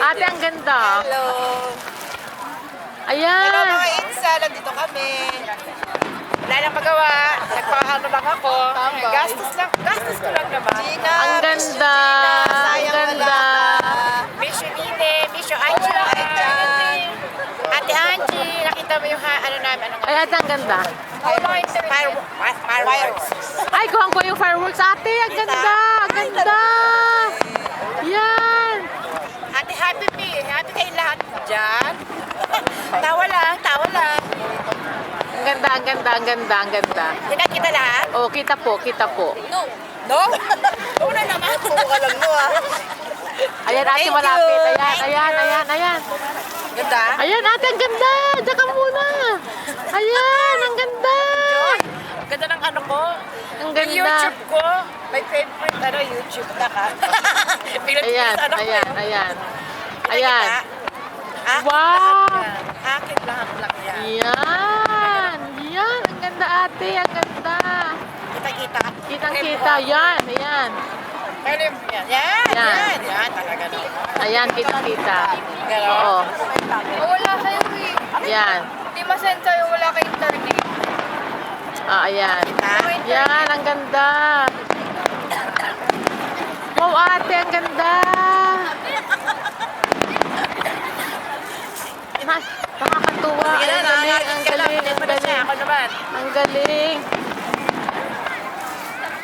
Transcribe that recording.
Ate, ang ganda. Hello. Hello Ayan. mga Insa, nandito kami. Wala nang magawa. Nagpakaano lang ako. Gastos ko lang naman. Gina, Ang ganda. Ang ganda. Miss Nine, Miss Angie. Ate Angie, nakita mo yung ano namin. Ay, ate, ang ganda. Fireworks. Ay, kuhang ko yung fireworks. Ate, ang ganda. Ang ganda. Yan. Ate, happy kayo lahat dyan. Tawa lang. Ang ganda, ang ganda, ang ganda, ang ganda. Kita kita lahat? Oh, kita po, kita po. No? Oo na naman. Puro ka lang no Ayan, ate, Thank you. malapit. Ayan. Ganda? Ayan, ate, ang ganda. Diyan ka muna. Ayan, ang ganda. Ganda ng ano ko. Ang Yung ganda. YouTube ko. My favorite YouTube na ka. Ayan. Ayan. Wow. Akin lahat lang yan. Yan. Ang ganda, ate. Ang ganda. Kita-kita. Kitang-kita. Yan. Yan. Talaga naman. Ayan, kitang-kita. Gano'n. Oo. Wala kayo eh. Yan. Hindi masend sa'yo, wala kayo internet. Ayan. Yan, ang ganda. Wow, ate, ang ganda. Nakakatuwa. Sige na, Ang galing. Ako naman. Ang galing.